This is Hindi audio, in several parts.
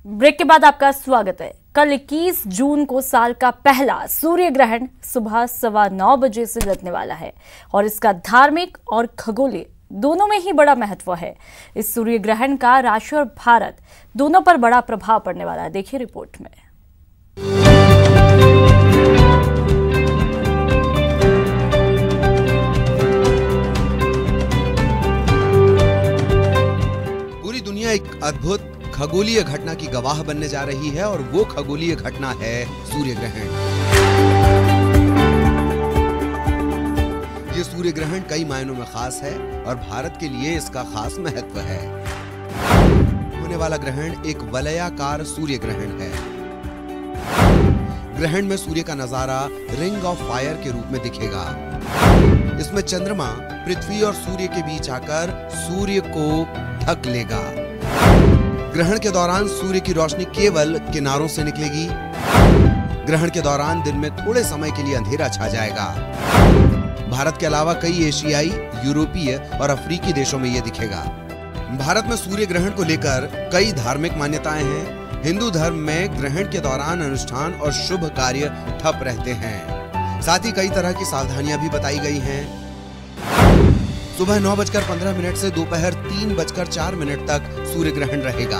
ब्रेक के बाद आपका स्वागत है। कल 21 जून को साल का पहला सूर्य ग्रहण सुबह 9:15 बजे से लगने वाला है और इसका धार्मिक और खगोलीय दोनों में ही बड़ा महत्व है। इस सूर्य ग्रहण का राशि और भारत दोनों पर बड़ा प्रभाव पड़ने वाला है। देखिए रिपोर्ट में। पूरी दुनिया एक अद्भुत खगोलीय घटना की गवाह बनने जा रही है और वो खगोलीय घटना है सूर्य ग्रहण। ये सूर्य ग्रहण कई मायनों में खास है और भारत के लिए इसका खास महत्व है। होने वाला ग्रहण एक वलयाकार सूर्य ग्रहण है। ग्रहण में सूर्य का नजारा रिंग ऑफ फायर के रूप में दिखेगा। इसमें चंद्रमा पृथ्वी और सूर्य के बीच आकर सूर्य को ढक लेगा। ग्रहण के दौरान सूर्य की रोशनी केवल किनारों से निकलेगी। ग्रहण के दौरान दिन में थोड़े समय के लिए अंधेरा छा जाएगा। भारत के अलावा कई एशियाई, यूरोपीय और अफ्रीकी देशों में यह दिखेगा। भारत में सूर्य ग्रहण को लेकर कई धार्मिक मान्यताएं हैं। हिंदू धर्म में ग्रहण के दौरान अनुष्ठान और शुभ कार्य ठप रहते हैं। साथ ही कई तरह की सावधानियां भी बताई गई हैं। सुबह 9:15 से दोपहर 3:04 तक सूर्य ग्रहण रहेगा।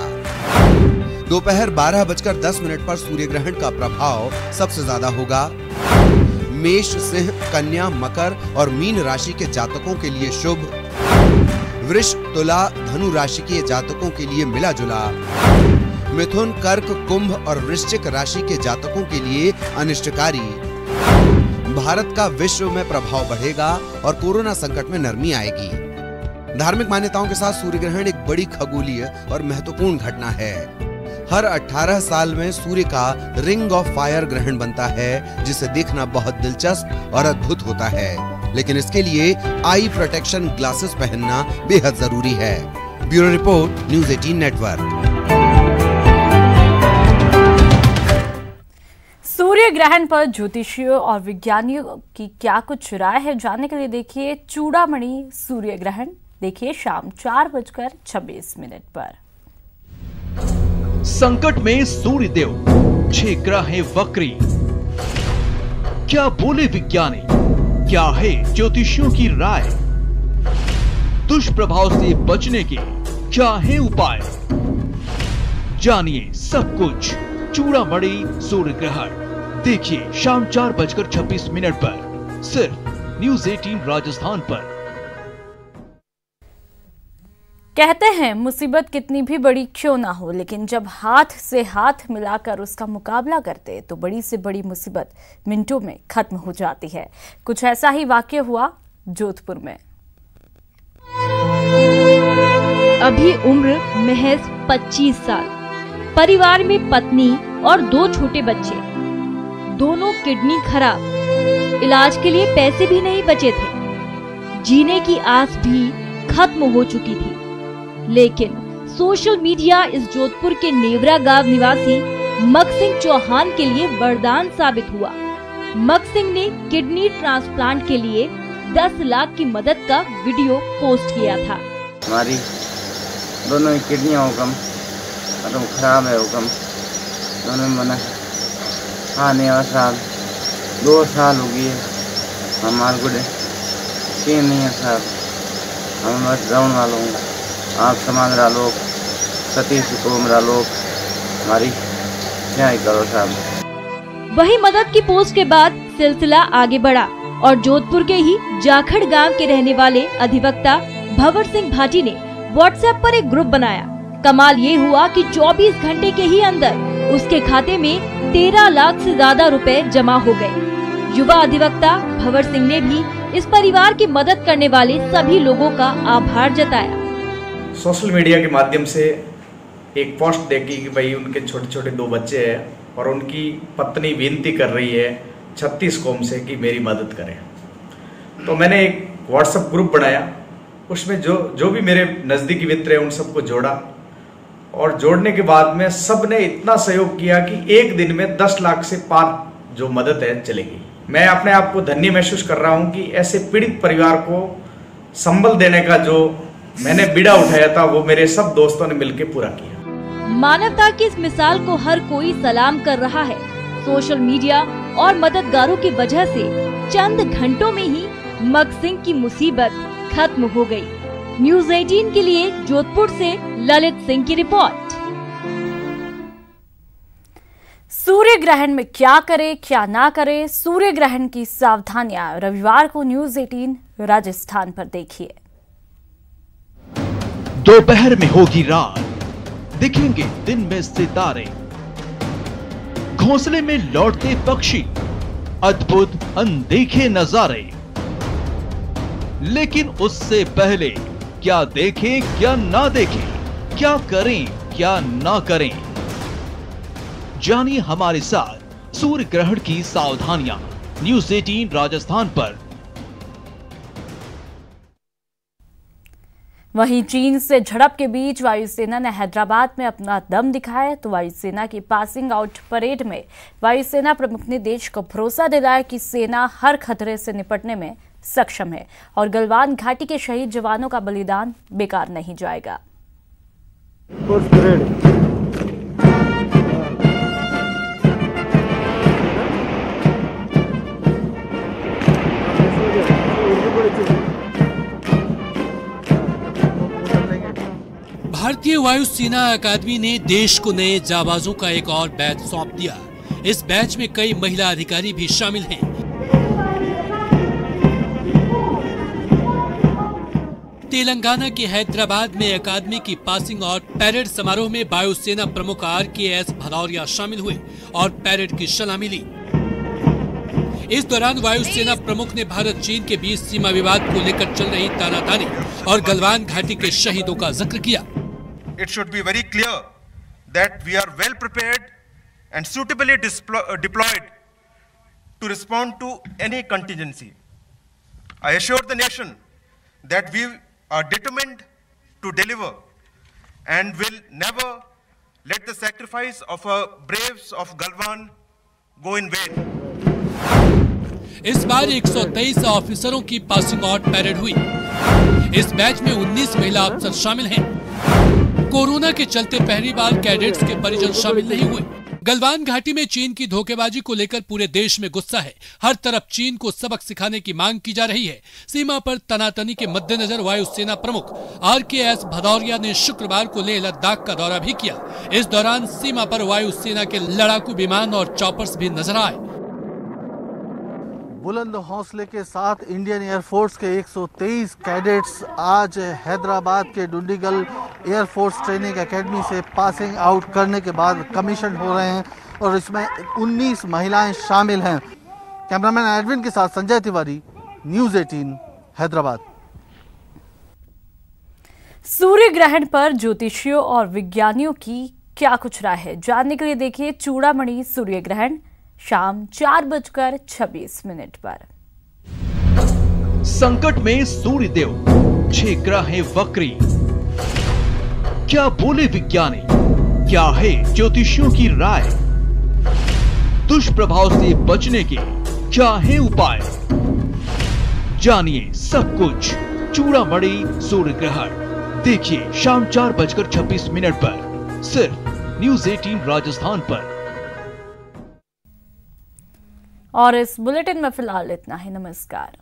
दोपहर 12:10 पर सूर्य ग्रहण का प्रभाव सबसे ज्यादा होगा। मेष, सिंह, कन्या, मकर और मीन राशि के जातकों के लिए शुभ। वृष, तुला, धनु राशि के जातकों के लिए मिला जुला। मिथुन, कर्क, कुंभ और वृश्चिक राशि के जातकों के लिए अनिष्टकारी। भारत का विश्व में प्रभाव बढ़ेगा और कोरोना संकट में नरमी आएगी। धार्मिक मान्यताओं के साथ सूर्य ग्रहण एक बड़ी खगोलीय और महत्वपूर्ण घटना है। हर 18 साल में सूर्य का रिंग ऑफ फायर ग्रहण बनता है, जिसे देखना बहुत दिलचस्प और अद्भुत होता है। लेकिन इसके लिए आई प्रोटेक्शन ग्लासेस पहनना बेहद जरूरी है। Bureau report, news 18 network. सूर्य ग्रहण पर ज्योतिषियों और विज्ञानियों की क्या कुछ राय है, जानने के लिए देखिए चूड़ामणि सूर्य ग्रहण। देखिए शाम 4:26 पर। संकट में सूर्य देव, 6 ग्रह हैं वक्री। क्या बोले विज्ञानी, क्या है ज्योतिषियों की राय? दुष्प्रभाव से बचने के क्या है उपाय? जानिए सब कुछ चूड़ामणि सूर्य ग्रहण। देखिए शाम 4:26 पर सिर्फ न्यूज़ 18 राजस्थान पर। कहते हैं मुसीबत कितनी भी बड़ी क्यों ना हो, लेकिन जब हाथ से हाथ मिलाकर उसका मुकाबला करते तो बड़ी से बड़ी मुसीबत मिनटों में खत्म हो जाती है। कुछ ऐसा ही वाकया हुआ जोधपुर में। अभी उम्र महज 25 साल, परिवार में पत्नी और 2 छोटे बच्चे, दोनों किडनी खराब, इलाज के लिए पैसे भी नहीं बचे थे। जीने की आस भी खत्म हो चुकी थी। लेकिन सोशल मीडिया इस जोधपुर के नेवरा गांव निवासी मकसिंह चौहान के लिए वरदान साबित हुआ। मकसिंह ने किडनी ट्रांसप्लांट के लिए 10 लाख की मदद का वीडियो पोस्ट किया था। हमारी दोनों किडनियां खराब है, दोनों मना आने साल 2 साल हो गई है। हमारे को नहीं है साहब, हम बस राउंड वालों आप समाज डालो, सतीश को डालो, हमारी क्या ही करो साहब। वही मदद की पोस्ट के बाद सिलसिला आगे बढ़ा और जोधपुर के ही जाखड़ गांव के रहने वाले अधिवक्ता भंवर सिंह भाटी ने व्हाट्सएप पर एक ग्रुप बनाया। कमाल ये हुआ कि 24 घंटे के ही अंदर उसके खाते में 13 लाख से ज्यादा रुपए जमा हो गए। युवा अधिवक्ता भंवर सिंह ने भी इस परिवार की मदद करने वाले सभी लोगों का आभार जताया। सोशल मीडिया के माध्यम से एक पोस्ट देखी कि भाई उनके छोटे छोटे 2 बच्चे हैं और उनकी पत्नी विनती कर रही है 36 कौम से कि मेरी मदद करें। तो मैंने एक व्हाट्सएप ग्रुप बनाया, उसमें जो भी मेरे नज़दीकी मित्र हैं उन सबको जोड़ा और जोड़ने के बाद में सब ने इतना सहयोग किया कि एक दिन में 10 लाख से पार जो मदद है चलेगी। मैं अपने आप को धन्य महसूस कर रहा हूं कि ऐसे पीड़ित परिवार को संबल देने का जो मैंने बीड़ा उठाया था वो मेरे सब दोस्तों ने मिलकर पूरा किया। मानवता की इस मिसाल को हर कोई सलाम कर रहा है। सोशल मीडिया और मददगारों की वजह से चंद घंटों में ही मकसिंह की मुसीबत खत्म हो गई। न्यूज़ 18 के लिए जोधपुर से ललित सिंह की रिपोर्ट। सूर्य ग्रहण में क्या करे क्या ना करे, सूर्य ग्रहण की सावधानियां रविवार को न्यूज़ 18 राजस्थान पर देखिए। दोपहर में होगी रात, दिखेंगे दिन में सितारे, घोंसले में लौटते पक्षी, अद्भुत अनदेखे नजारे। लेकिन उससे पहले क्या देखें क्या ना देखें, क्या करें क्या ना करें, जानिए हमारे साथ सूर्य ग्रहण की सावधानियां न्यूज़ 18 राजस्थान पर। वहीं चीन से झड़प के बीच वायुसेना ने हैदराबाद में अपना दम दिखाया। तो वायुसेना की पासिंग आउट परेड में वायुसेना प्रमुख ने देश को भरोसा दिलाया कि सेना हर खतरे से निपटने में सक्षम है और गलवान घाटी के शहीद जवानों का बलिदान बेकार नहीं जाएगा। भारतीय वायुसेना अकादमी ने देश को नए जाबाजों का एक और बैच सौंप दिया। इस बैच में कई महिला अधिकारी भी शामिल हैं। तेलंगाना के हैदराबाद में अकादमी की पासिंग आउट पैरेड समारोह में वायुसेना प्रमुख RKS भदौरिया शामिल हुए और पैरेड की सलामी ली। इस दौरान वायुसेना प्रमुख ने भारत चीन के बीच सीमा विवाद को लेकर चल रही तानातानी और गलवान घाटी के शहीदों का जिक्र किया। It should be very clear that we are well prepared and suitably deployed to respond to any contingency. I assure the nation that we are determined to deliver and will never let the sacrifice of our braves of Galwan go in vain. इस बार 123 ऑफिसरों की पासिंग आउट पैरेड हुई। इस बैच में 19 महिला अफसर शामिल हैं। कोरोना के चलते पहली बार कैडेट्स के परिजन शामिल नहीं हुए। गलवान घाटी में चीन की धोखेबाजी को लेकर पूरे देश में गुस्सा है। हर तरफ चीन को सबक सिखाने की मांग की जा रही है। सीमा पर तनातनी के मद्देनजर वायुसेना प्रमुख RKS भदौरिया ने शुक्रवार को लेह लद्दाख का दौरा भी किया। इस दौरान सीमा पर वायुसेना के लड़ाकू विमान और चॉपर्स भी नजर आए। बुलंद हौसले के साथ इंडियन एयरफोर्स के 123 कैडेट्स आज हैदराबाद के डुंडीगल एयरफोर्स ट्रेनिंग एकेडमी से पासिंग आउट करने के बाद कमीशन हो रहे हैं और इसमें 19 महिलाएं शामिल हैं। कैमरामैन एडविन के साथ संजय तिवारी, न्यूज़ 18 हैदराबाद। सूर्य ग्रहण पर ज्योतिषियों और विज्ञानियों की क्या कुछ राय है, जानने के लिए देखिए चूड़ामणि सूर्य ग्रहण शाम 4:26 पर। संकट में सूर्य देव 6 ग्रह हैं वक्री, क्या बोले विज्ञानी, क्या है ज्योतिषियों की राय, दुष्प्रभाव से बचने के क्या है उपाय, जानिए सब कुछ चूड़ामणि सूर्य ग्रहण देखिए शाम 4:26 पर सिर्फ न्यूज़ 18 राजस्थान पर। और इस बुलेटिन में फिलहाल इतना ही। नमस्कार।